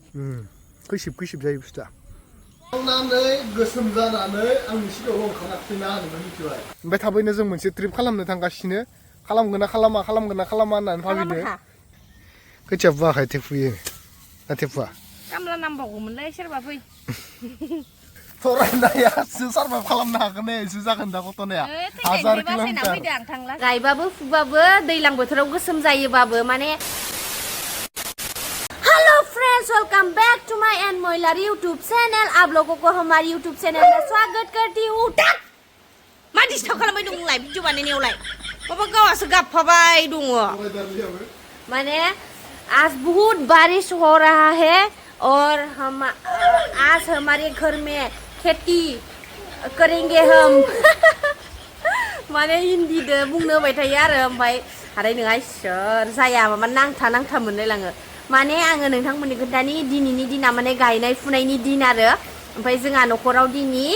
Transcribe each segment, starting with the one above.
खैसिब खैसिब जायो बुस्थुआ खालामनानै गोसोम जानानै आंनि सिगाङाव ओंखाराखैना होननानै मिथिबाय ओमफ्राय थाबैनो जों मोनसे ट्रिप खालामनो थांगासिनो खालामगोन ना खालामा होननानै भाबिनो खोथिया फुवाखै थेफुयो ना थेफुवा खामला नांबावगौमोनलै सोरबा फै फरायनायासो सारभाइभ खालामनो हागोन एसो जागोन दा गथ'नाया 1000 किल'मिटार गायबाबो फुबाबो दैलां बोथोराव गोसोम जायोबाबो माने hello friends welcome back to my and मोइलार यूट्यूब चैनल आप लोगों को हमारे यूट्यूब चैनल में स्वागत करती हूँ मा डिस्टार्ब खालामबाय दं नोंलाय भिडिअ बानायनायावलाय माबा गावासो गाबफाबाय दङ माने आज बहुत बारिश हो रहा है और आज हमारे घर में खेती करेंगे हम माने हिंदी दो बुंनो होबाय थायो आरो ओमफ्राय हाराय नङा इसोर जाया माबा नांथा मोनलायलाङो माने आङो नोंथांमोननि खोन्थानि दिनैनि दिना माने गायनाय फुनायनि दिन आरो ओमफ्राय जोंहा न'खराव दिनै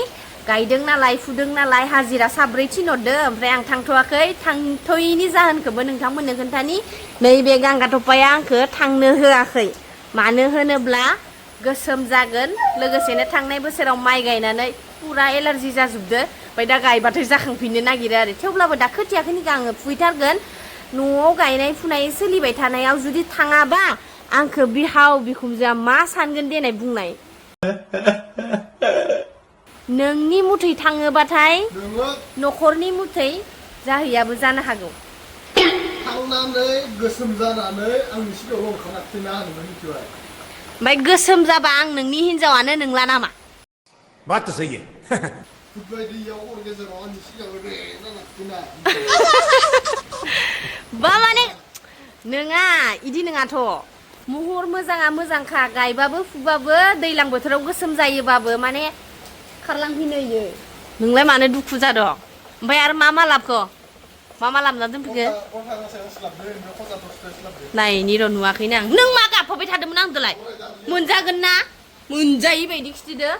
गायदों नालाय फुदों नालाय हाजिरा साब्रै थिनहरदो ओमफ्राय आं थांथ'वाखै थांथ'यैनि जाहोनखौबो नोंथांमोननो खोन्थानि नैबे गांगाथफाया आंखौ थांनो होआखै मानो होनोब्ला गोसोम जागोन लोगोसेनो थांनाय बोसोराव माइ गायनानै पुरा एलार्जि जाजोबदो ओमफ्राय दा गायबाथाय जाखांफिननो नागिरो आरो थेवब्लाबो दा खोथियाखौनिखौ आङो फुहैथारगोन न'आव गायनाय फुनाय सोलिबाय थानायाव जुदि थाङाबा आंखौ बिहाव बिखुनजोआ मा सानगोन देनाय बुंनाय नोंनि मुथै थाङोबाथाय न'खरनि मुथै जाहैयाबो जानो हागौ थांनानै गोसोम जानानै आंनि सिगाङाव ओंखाराखैना होननानै मिथिबाय ओमफ्राय गोसोम जाबा आं नोंनि हिनजावानो नोंला नामा बात तो सही है फुटबायदियाव हर गेजेराव आंनि सिगाङाव रे जानाखैना बा माने नोङा इदि नङाथ' महर मोजाङा मोजांखा गायबाबो फुबाबो दैलां बोथोराव गोसोम जायोबाबो माने खारलांफिनो इयो नोंलाय मानो दुखु जादों ओमफ्राय आरो मा लाबखो मा लाबना दोनफैखो नायनि र' नुवाखैनो आं नों मा गाबफाबाय थादोंमोन आंदोलाय मोनजागोन ना मोनजायै बायदि खिथिदो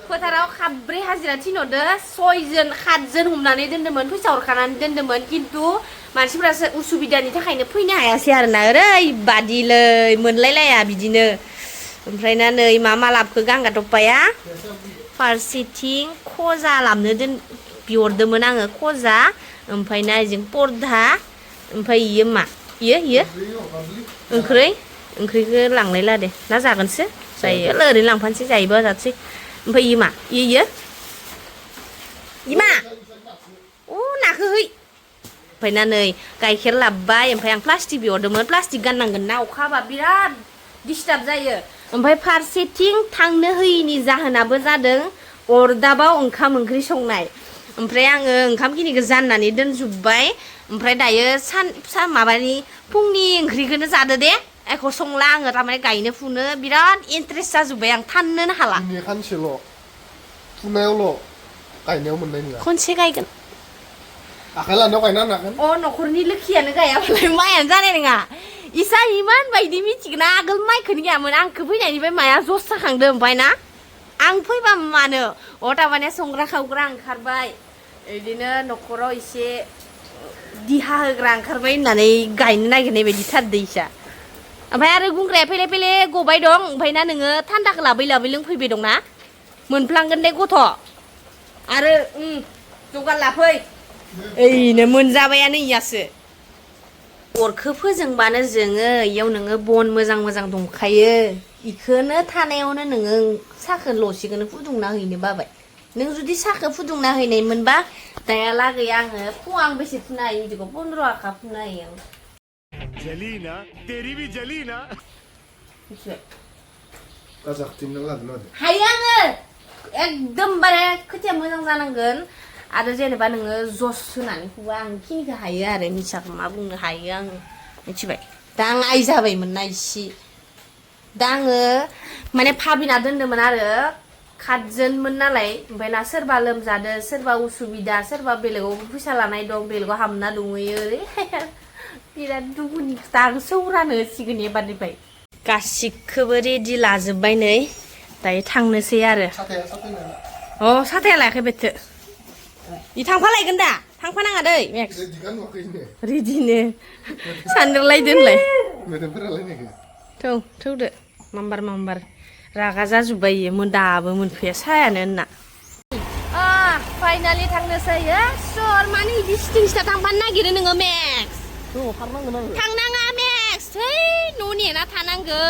फोथाराव खाब्रै हाजिरा थिनहरदो 7 हमनानै दोन्दोंमोन फैसा हरखानानै दोन्दोंमोन खिन्थु मानसिफोरासो उसुबिदानि थाखायनो फैनो हायासै आरोना ओरैबादिलै मोनलायलाया बिदिनो ओमफ्राय ना नै मा लाबखो गांगाथफाया फारसेथिं खजा लाबनो बिहरदोंमोन आङो खजा ओमफ्राय ना इजों पर्दा ओमफ्राय इयो मा इयो ओंख्रिखौ लांलाय लादे ना जागोनसो जायो ओरैनो लांफानोसै जायोबा जासै ओमफ्राय इयो मा इयो मा अ नाखौ है ओमफ्राय ना नै गाइखेर लाबबाय ओमफ्राय आं प्लास्टिक बिहरदोंमोन प्लास्टिक गाननांगोन ना अखा हाबा बिराद डिस्टार्ब जायो ओमफ्राय फारसेथिं थांनो होयैनि जाहोनाबो जादों अरदाबाव ओंखाम ओंख्रि संनाय ओमफ्राय आङो ओंखामखिनिखौ जाननानै दोनजोब्बाय ओमफ्राय दायो माबानि फुंनि ओंख्रिखौनो जादो दे एख' संला आङो थारमाने गायनो फुनो बिराद इन्ट्रेस्ट जाजोब्बाय आं थाननोनो हाला खानसेल' फुनायावल' गायनायाव मोननाय नङा खनसे गायगोन आखाइ लानायाव गायना होनागोन अ न'खरनि लोखियानो गायाबालाय माइयानो जानाय नङा इसा इमान बायदि मिथिगोना आगोल माइखौनो गायामोन आंखौ फैनायनिफ्राय माया जस जाखांदों ओमफ्राय ना आं फैबा मानो थारमाने संग्रा खावग्रा ओंखारबाय बिदिनो न'खराव एसे दिहा होग्रा ओंखारबाय होननानै गायनो नागिरनाय बायदि थारदो इसा ओमफ्राय आरो गुंग्राया फैले गबाय दं ओमफ्राय ना नोङो थान्दाखौ लाबै लोंफैबाय दंना मोनफ्लांगोन दे गथ' आरो जगार लाफै ओइनो मोनजाबायानो इयासो अरखौ फोजोंबानो जोङो इयाव नोङो बन मोजां दंखायो इखौनो थानायावनो नोङो साखो लसिखौनो फुदुंना हैनो बाबाय नों जुदि साखो फुदुंना हैनाय मोनबा दायालागै आङो फुवां बेसे फुनो हायो बिदिखौ 15 आखा फुनो हायो आं जली ना तेरी भी जली ना हायो आङो एकदमबारे खोथिया मोजां जानांगोन आरो जेनेबा नोङो जस होनानै फुबा आं खिनिखौ हायो आरो मिसाखौ मा बुंनो हायो आङो मिथिबाय दा आं आइ जाबायमोन ना इसे दा आङो माने भाबिना दोन्दोंमोन आरो 7 जनमोन नालाय ओमफ्राय ना सोरबा लोमजादो सोरबा उसुबिदा सोरबा बेलेगाव फैसा लानाय दं बेलेगाव हाबना दंहैयो ओरै बिराद दुखुनि खोथा आं सौरानो होसिगोन एबारनिफ्राय गासिखौबो रेडि लाजोब्बाय नै दायो थांनोसै आरो अ साथाया लायाखै बेथो इ थांफालायगोन दा थांफानाङा दै मेक्स रेडिनो सानदेरलायदो होनलाय थौदो माम्बार रागा जाजोब्बाय इयो दाबो मोनफैया सायानो होनना फाइनालि थांनोसै सर माने इदि स्टिं स्टा थांफानो नागिरो नोङो मेक्स खारनांगोन आरो थांनाङा मेक्स है न' नेना थानांगौ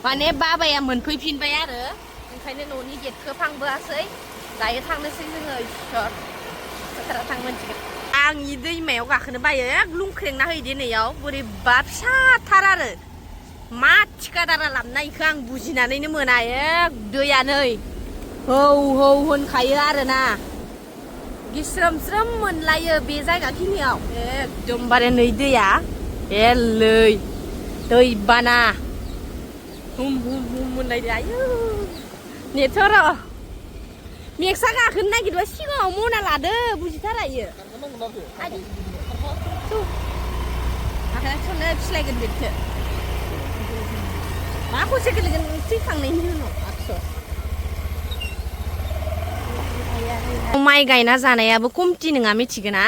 माने बाबाया मोनफैफिनबाय आरो ओंखायनो न'नि गेटखौ फांबोआसै दायो थांनोसै जोङो इसोर फोथाराव थांमोनसिगोन आं इ दैमायाव गाखोनो बायो लुंख्रेंना होयो दिनैयाव बोरैबा फिसाथार आरो मा थिखादारा लाबोना इखौ आं बुजिनानैनो मोना दैया नै हौ हौ होनखायो आरोना गिस्रोम स्रोम मोनलायो बे जायगाखिनियाव एकदमबारे नै दैया एलै दै बाना हुम हुम हुम मोनलायदो आयु नेथ' र' मेक्सा गाखोनो नागिरबा सिगाङाव मना लादो बुजिथारा इयो आखाइखौनो फिस्लायगोन बेखौ मा खनसे गोलैगोन थैखांनायनि उनाव माइ गायना जानायाबो खमथि नङा मिथिगोना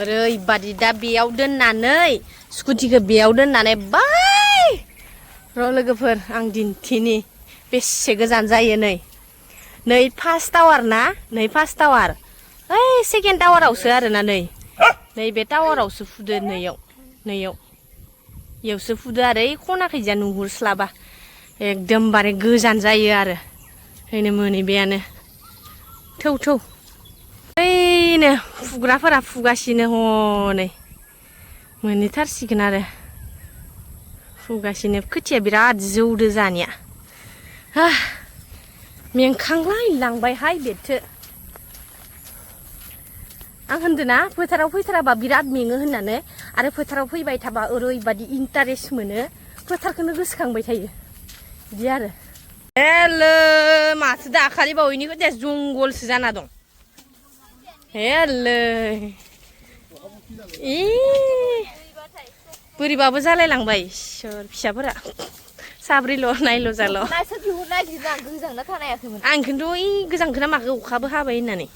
ओरैबादि दा बेयाव दोननानै स्कुटिखौ बेयाव दोननानै बै र' लोगोफोर आं दिन्थिनि बेसे गोजान जायो नै फार्स्ट टावार ना नै फार्स्ट टावार ओइ सेकेन्ड टावारावसो आरोना नै बे टावारावसो फुदो नैयाव इयावसो फुदो आरो ओइ खनाखैजा नुहुरस्लाबा एकदमबारे गोजान जायो आरो ओरैनो मोनहैबायानो थौ ओइनो फुग्राफोरा फुगासिनो हनै मोनहैथारसिगोन आरो फुगासिनो खोथिया बिराद जौदो जानिया मेंखांलाय लांबायहाय बेथो आं होनदोंना फोथाराव फैथाराबा बिराद मेङो होननानै आरो फोथाराव फैबाय थाबा ओरैबादि इन्टारेस्ट मोनो फोथारखौनो गोसोखांबाय थायो बिदि आरो हेलो माथो दाखालि बावैनि खोथिया जंगलसो जाना दं हेलो बोरैबाबो जालायलांबाय सोर फिसाफोरा साब्रैल' नायल' जाल' आं खिन्थु ओइ गोजांखोना माखो अखाबो हाबाय होननानै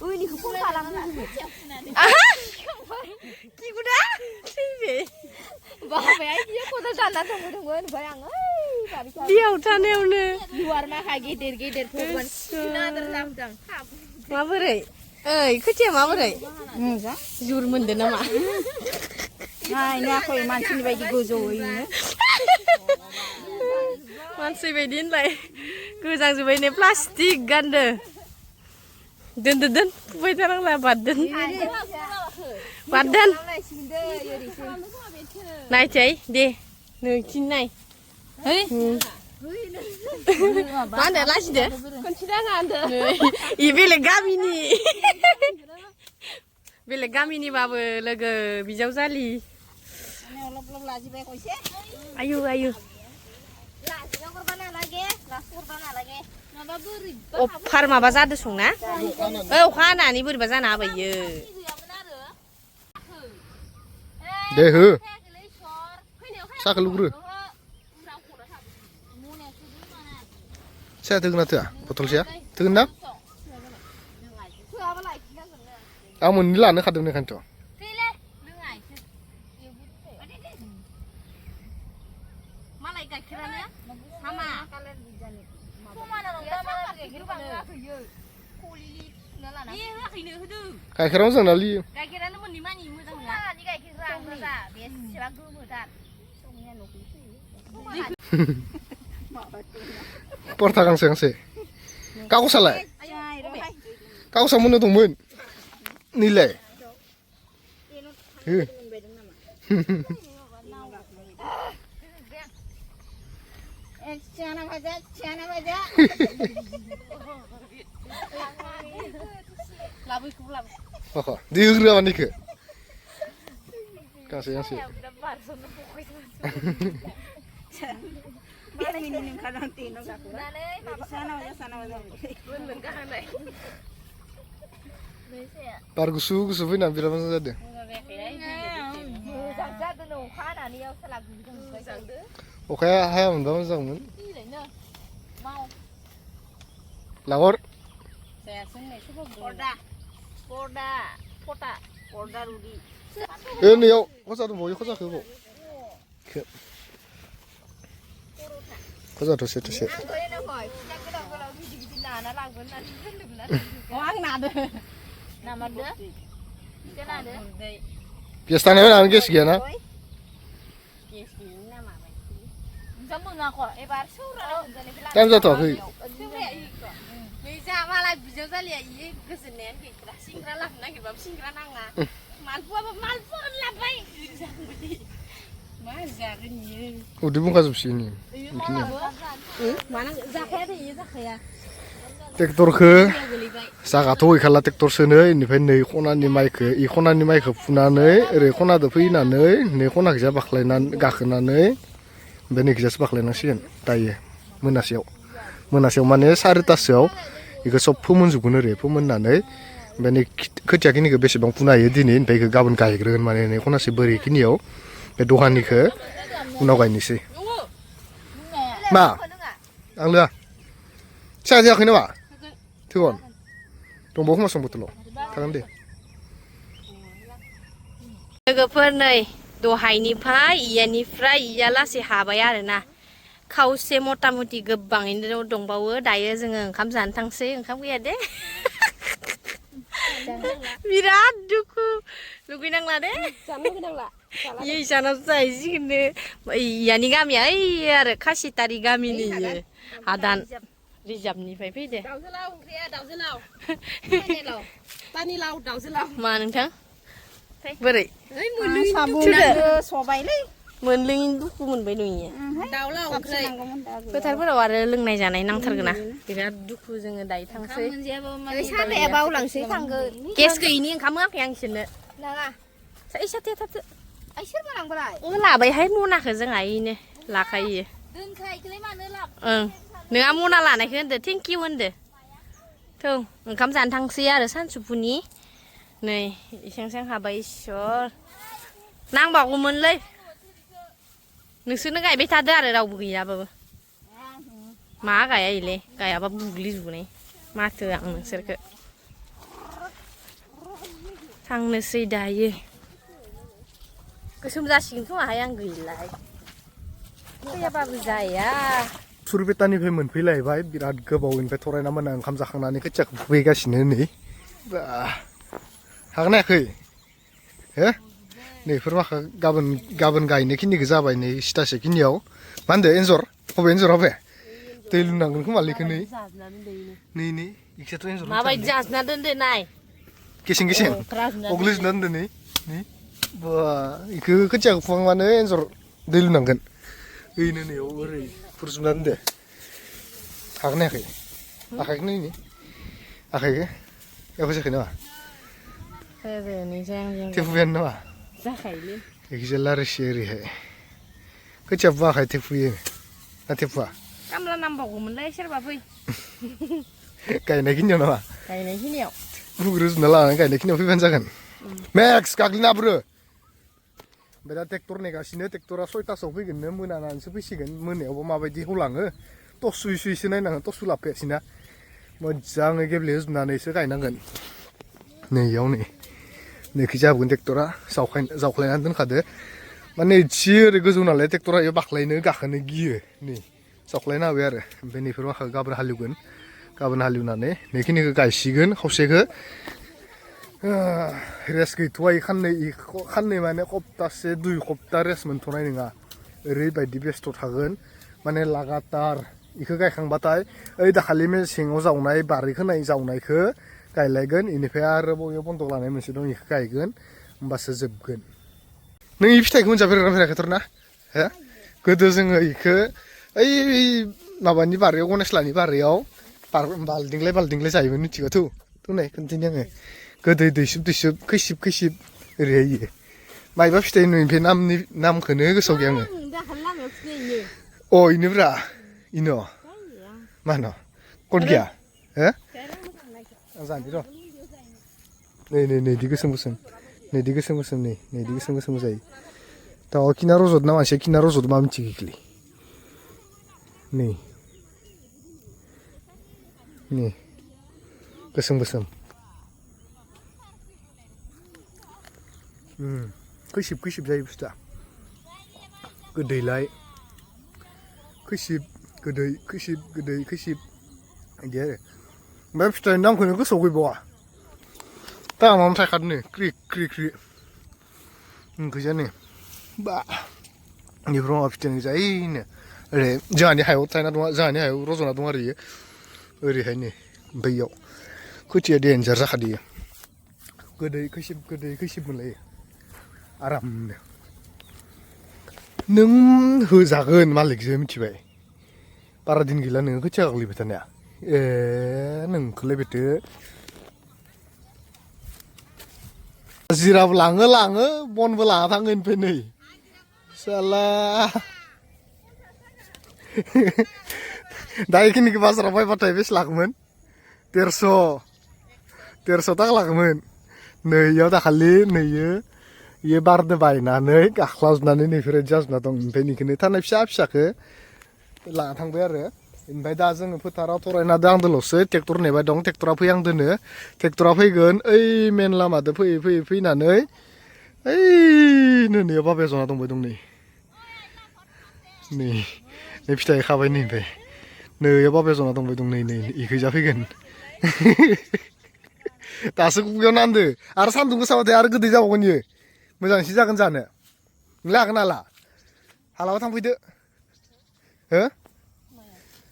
बेयाव थानायावनो माबोरै ओइ खोथिया माबोरै जुर मोनदो नामा नायाखै मानसिनि बायदि गोजौयैनो मानसि बायदि होनलाय गोजांजोब्बाय ने प्लास्टिक गानदो दोन फुबाय थानांला बारदोन नायथै दे नोंथिं नाय मा होनदो लाजिदो इ बेलेग गामिनिबाबो लोगो बिजावजालि आयु अफार माबा जादो संना अखा हानानै बोरैबा जाना होबायो दे हो साखौ लुग्रो साया थोगोन ना थोआ बथलसेया थोगोन ना आं मोननै लानो खादों ओंखायनोथ' मालाय गाइखेरानो हामा गाइखेरावनो जोंना लियो गाइखेरानो मोननै मानि मोजां नङा परथा गांसे कागजालाय कागजा मोननो दंमोन नैलाय दै होग्रोआ मानिखो गांसे बार गुसु फैनानै बिराद मोजां जादों अखाया हायामोनबा मोजांमोन लाहर नैयाव खसा दंबावो खसाखौ दसे दसे गेस थानायाव आं गेस गैयाना टाइम जाथ'वाखै मालाय बिजौ जालिया इयो गोजोननायानो गैथारा सिंग्रा लाबोनो नागिरबाबो सिंग्रा नाङा मालपुवाबो मालपुवाखौनो लाबोबाय मा जागोन इयो उदै बुंखाजोबसिगोन जाखाया दे इयो जाखाया ट्रेक्टरखौ जागाथ' गैखाला ट्रेक्टर सोनो इनिफ्राय नै खनानि माइखौ फुनानै ओरै खनादो फैनानै नै खनाखैजा बाख्लायनानै गाखोनानै ओमफ्राय नैखिजासो बाख्लायनांसिगोन दायो मोनासेयाव माने 4:30सोआव बेखौ सब फोमोनजोबगोन ओरै फोमोननानै ओमफ्राय नै खोथिया खिनिखौ बेसेबां फुनो हायो दिनै ओमफ्राय बेखौ गाबोन गायग्रोगोन माने नै खनासे बोरैखिनियाव बे दहानिखौ उनाव गायनोसै मा आं लोङा साहा जायाखै नामा थोगोन दंबावो खोमा सं बथलाव थागोन दे लोगोफोर नै दहायनिफ्राय इया लासै हाबाय आरोना खावसे मथा मथि गोबाङैनो दंबावो दायो जोङो ओंखाम जानो थांसै ओंखाम गैया दे बिराद दुखु लुगैनांला दे इयो इसानावसो जाहैसिगोननो इयानि गामिया ओइ आरो खासितारि गामिनि इयो हादान रिजार्भनिफ्राय फैदो दाउजोलाव ओंख्रिया दाउजोलाव पानिलाव दाउजोलाव मा नोंथां बोरै सबायलै मोनलोङिनि दुखु मोनबाय दं इयो दाउलाव ओंख्रि फोथारफोराव आरो लोंनाय जानाय नांथारगोना बिराद दुखु जोङो दायो थांसै साथाया बावलांसै थांगोन गेस गैयिनि ओंखाम होआखै आं इसोरनो नाङा साथाया थाथो आइ सोर मालांबालाय लाबायहाय मनाखौ जोंहा इनो लाखायो दोनखायखौलाय मानो लाब ओं नोंहा मना लानायखौ होनदो थेंक इउ होनदो थौ ओंखाम जानो थांसै आरो सानसुफुनि नै इसां हाबाय इसोर नांबावगौमोनलै नोंसोरनो गायबाय थादो आरो रावबो गैयाबाबो मा गाया इले गायाबा बुग्लिजोबनाय माथो आं नोंसोरखौ थांनोसै दायो गोसोम जासिगोन खोमाहाय आं गैलाय फैयाबाबो जाया सुरपेटानिफ्राय मोनफैलायबाय बिराद गोबावनिफ्राय थरायना मोना ओंखाम जाखांनानै खोथियाखौ फुहैगासिनो नै हागोन हायाखै हो नैफोर माखा गाबोन गायनायखिनिखौ जाबाय नै सिथासे खिनियाव मा होनदो एन्जर हबे दै लुनांगोन खोमालैखौ नै इखियाथ' एन्जर माबायदि जाजना दोनदो नाय गेसें अग्लिजोबना दोनदो नै बा इखौ खोथियाखौ फुखांबानो एन्जर दै लुनांगोन ओइनो नैयाव ओरै फुरजोबना दोनदो हागोन हायाखै आखाइखौ नायनि आखाइखौ एवखो जायाखै नामा थेफुबायानो नामा जाखायोलै जायखिजाया लारोसो ओरैहाय खोथिया फुवाखै थेफुयो ना थेफुवा खामला नांबावगौमोनलै सोरबा फै गायनायखिनियाव नामा गायनायखिनियाव फुग्रोजोबना लानानै गायनायखिनियाव फैबानो जागोन मेक्स गाग्लिना बुरो ओमफ्राय दा ट्रेक्टर नेगासिनो ट्रेक्टरा 6:00सोआव फैगोननो मोनानानैसो फैसिगोन मोनायावबो माबायदि होलाङो टर्च सुयसो नायनांगोन टर्चबो लाबोफायासैना मोजाङै गेब्लेहोजोबनानैसो गायनांगोन नैयाव नैखि जाबोगोन ट्रेक्टरा जावख्लायनानै दोनखादो माने एसे ओरै गोजौ नालाय ट्रेक्टरा बेयाव बाख्लायनो गाखोनो गियो नै जावख्लायना होबाय आरो ओमफ्राय नैफोर माखा गाबोन हालेवनानै नैखिनिखौ गायसिगोन खावसेखौ रेस्ट गैथ'वा खाननै माने सप्तासे 2 सप्ता रेस्ट मोनथ'नाय नङा ओरैबायदि बेस्थ' थागोन माने लागातार इखौ गायखांबाथाय ओइ दाखालि मेसेङाव जावनाय बारि खोनाय जावनायखौ गायलायगोन इनिफ्राय आरो बबेयाव बन्द लानाय मोनसे दं इखौ गायगोन होमबासो जोबगोन नों इ फिथाइखौ मोनजाफेराखैथ' ना हो गोदो जोङो इखौ ओइ माबानि बारियाव गनेशलानि बारियाव बाल्थिंलाय जायोमोन मिथिगौथ' नाय खोन्थानि आङो गोदै दैसुब खैसिब ओरैहाय इयो मायबा फिथाइ नुयैनिफ्राय नामखौनो गोसोआव गैया आङो अ इनोब्रा इनो मा होनो कट गैया हो आं जानोसै र' नैदि गोसोम नैदि गोसोम जायो दाउआ खिना रजद ना मानसिया खिना रजद मा मिथिगोखलै नै गोसोम खैसिब जायो बुस्थुआ गोदैलाय खैसिब गोदै खैसिब बिदि आरो ओमफ्राय फिथाइनि नामखौनो गोसोआव गैबावा दामानो थाखादनो क्रि क्रि क्रि ओंखैजानो बा बेफोराव माबा फिथाइ जायनो ओरै जोंहानि हायाव थायना दं जोंहानि हायाव रज'ना दं आरो इयो ओरैहायनो बैयाव खोथिया देन्जार जाखादोयो गोदै खैसिब मोनलायो आरामनो नों होजागोन मालिकजों मिथिबाय बारा दिन गैला नोङो खोथिया गोग्लैबाय थानाया नोंखौलाय बेथो हाजिराबो लाङो बनबो लाना थाङो ओमफ्राय नै साला दा बेखिनिखौ बाजाराव बायबाथाय बेसे लागौमोन 150 थाखा लागौमोन नैयाव दाखालि इयो बारदो बायनानै गाख्लाजोबनानै नैफोरबायदि जाजोबना दं ओमफ्राय बेखौनो थानाय फिसाखौ लाना थांबाय आरो ओमफ्राय दा जोङो फोथाराव थरायना दं आंदोल'सो ट्रेक्टर नेबाय दं ट्रेक्टरा फैहांदोनो ट्रेक्टरा फैगोन ओइ मेन लामाजों फैनानै ओइ नैयाव बाबाया जना दंबाय दं नै फिथाइ खाबाय नै ओमफ्राय नैयाव बाबाया जना दंबाय दं नै इखैजा फैगोन दासो खुगायाव नांदो आरो सान्दुं गोसाबाथाय आरो गोदै जाबावगोन इयो मोजांसिन जागोन जानो नोंलाय हागोन हाला हालाबा थांफैदो हो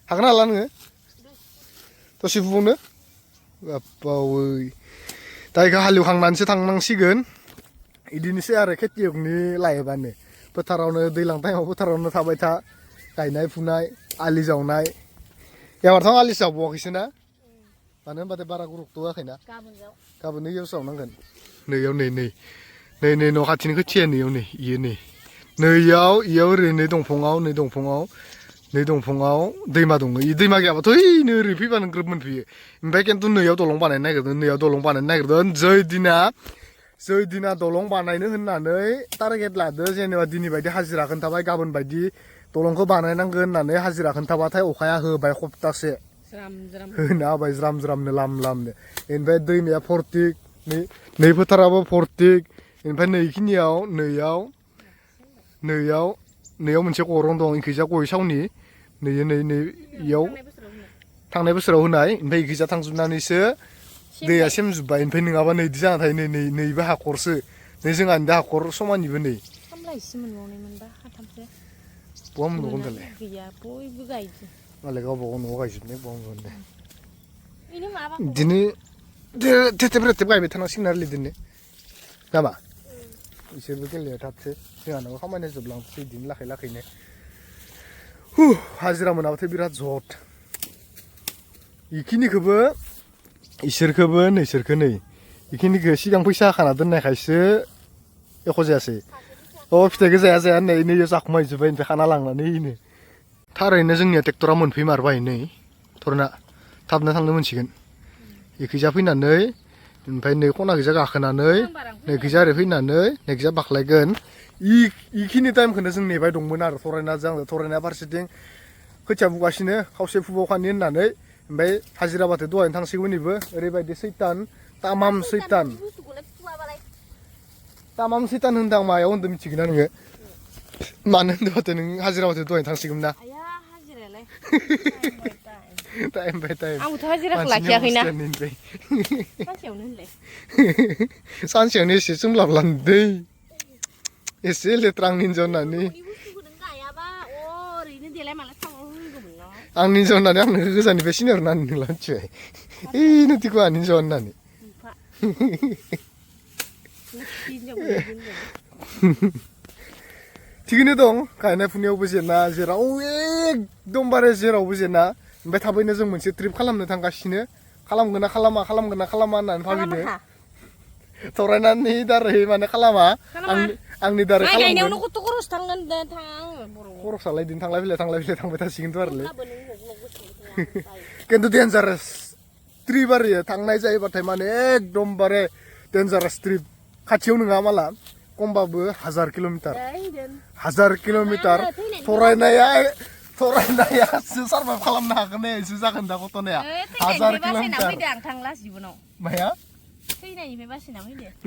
हागोन हाला नोङो दसे फुबावनो बापावै दा बेखौ हालेवखांनानैसो थांनांसिगोन बिदिनोसै आरो खेथियकनि लाइफआनो फोथारावनो दैज्लां टाइमाव फोथारावनो थाबाय था गायनाय फुनाय आलि जावनाय एबारथ' आलि जावबावाखैसो ना मानो होनबाथाय बारा गुरुक्त' होआखैना गाबोन नैयाव जावनांगोन नैयाव नै न' खाथिनि खोथिया नैयाव नैयाव ओरै नै दंफाङाव दैमा दङ इ दैमा गैयाबाथ' ओइनो ओरै फैबानो ग्रोब मोनफैयो ओमफ्राय खिन्थु नैयाव दलं बानायनो नागिरदों जै दिना दलं बानायनो होननानै टारगेट लादो जेनेबा दिनै बायदि हाजिरा खोन्थाबाय गाबोन बायदि दलंखौ बानायनांगोन होननानै हाजिरा खोन्थाबाथाय अखाया होबाय सप्तासे होना होबाय ज्रामनो लामनो ओमफ्राय दैमाया फर्टिक नै फोथाराबो फर्टिक ओमफ्राय नैयाव मोनसे गरं दं इखैजा गय सावनि नैयाव थांनाय बोसोराव होनाय ओमफ्राय इखैजा थांजोबनानैसो दैया सेमजोब्बाय ओमफ्राय नङाबा नैदि जाना थायो नैबो हाखरसो नै जोंहानि दा हाखर समानिबो नै बहा मोनबावगोन दालाय मालाय गावबा गाव न'आव गायजोबनाय बहा मोनगोन दे बिदिनो थेथेब गायबाय थानांसिगोन आरो बिदिनो नामा इसोरबो गेलेया थाबसो जोंहानाबो खामानिया जोबलांसै बिदिनो लाखैनो हाजिरा मोनाबाथाय बिराद जट इखिनिखौबो इसोरखौबो नोंसोरखौ नै इखिनिखौ सिगां फैसा खाना दोननायखायसो एख' जायासै फिथाइखौ जाया होननाय नैयाव जाखुमायजोब्बाय ओमफ्राय खाना लांनानै इनो थारैनो जोंनिया ट्रेक्टरा मोनफैमारबाय नै थरना थाबनो थांनो मोनसिगोन इखैजा फैनानै ओमफ्राय नै खनाखैजा गाखोनानै नैखैजा ओरै फैनानै नैखैजा बाख्लायगोन इखिनि टाइमखौनो जों नेबाय दंमोन आरो थरायनाया फारसेथिं खोथिया फुगासिनो खावसे फुबावखानि होननानै ओमफ्राय हाजिराबाथाय दहायनो थांसिगौमोन इबो ओरैबायदि सैतान तामाम सैतान होनदां मायाव होनदों मिथिगोन ना नोङो मानो होनदोंबाथाय नों हाजिराबाथाय दहायनो थांसिगौमोन ना टाइम बाय टाइम आंबोथ' हाजिराखौ लाखियाखैना सानसेयावनो एसे सोमलाबलानो दै एसे लेथ्रा आंनि हिन्जाव होननानै आंनि हिन्जाव होननानै आंनो गोजाननिफ्राय सिनायहरनानै नोंला मिथिबाय ओइ नोथिखौ आंनि हिन्जाव होननानै थिगैनो दं गायनाय फुनायावबो जेना जेरावबो जेना ओमफ्राय थाबैनो जों मोनसे ट्रिप खालामनो थांगासिनो खालामगोन ना खालामा होननानै भाबिनो थरायनानै दारै माने खालामा आंनि दारै गायनायावनो खथ' खरस थांगोन खरसालाय दिन थांलाय फैलाय थांबाय थासिगोनथ' आरोलै खिन्थु डेन्जारास ट्रिप आरो थांनाय जायोबाथाय माने एकदमबारे डेन्जारास ट्रिप खाथियाव नङा माला खमबाबो 1000 किल'मिटार थरायनायासो सारभाइभ खालामनो हागोन एसो जागोन दा गथ'नाया 1000 किल'मिटार माया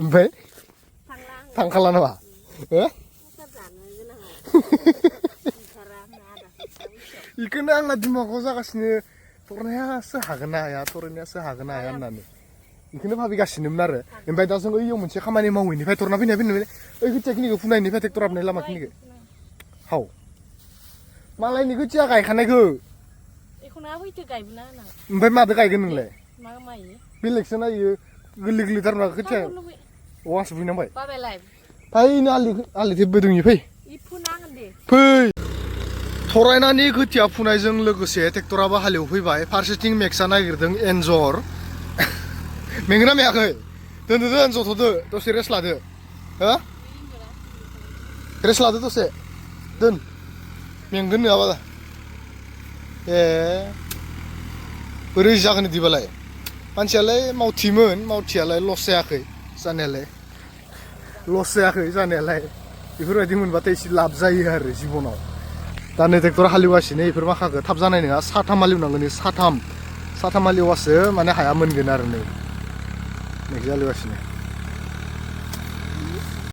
ओमफ्राय थांखाला नामा बेखौनो आंना दिमागाव जागासिनो थरनायासो हागोन ना हाया थरनायासो हागोन ना हाया होननानै बेखौनो भाबिगासिनोमोन आरो ओमफ्राय दा जों ओइयाव मोनसे खामानि मावैनिफ्राय थरना फैनाय ओइ खोथियाखिनिखौ फुनायनिफ्राय ट्रेक्टर हाबनाय लामाखिनिखौ हाव मालायनि खोथिया गायखानायखौ एखौनो फैथो गायबोना होना ओमफ्राय मादो गायगोन नोंलाय मा मायो बेलेगसो नायो गोरलै गोरलैथारना खोथिया औवासो फैनांबाय बाबायलाय फैनो आलि थेबो दङ फै इफुना होन दे फै थरायनानै खोथिया फुनायजों लोगोसे ट्रेक्टराबो हालेवफैबाय फारसेथिं मेक्सा नागिरदों एन्जर मेंगोना मेयाखै दोनदो जथ'दो दसे रेस्ट लादो हो रेस्ट लादो दसे दोन मेंगोन नङाबा ए बोरै जागोन बिदिबालाय मानसियालाय मावथिमोन मावथियालाय लस जायाखै जानायालाय बेफोरबायदि मोनबाथाय एसे लाब जायो आरो जिबनाव दा नै ट्रेक्टर हालेवगासिनो बेफोर माखाखौ थाब जानाय नङा साथाम हालेवनांगोन साथाम हालेवबासो माने हाया मोनगोन आरो नै हालेवगासिनो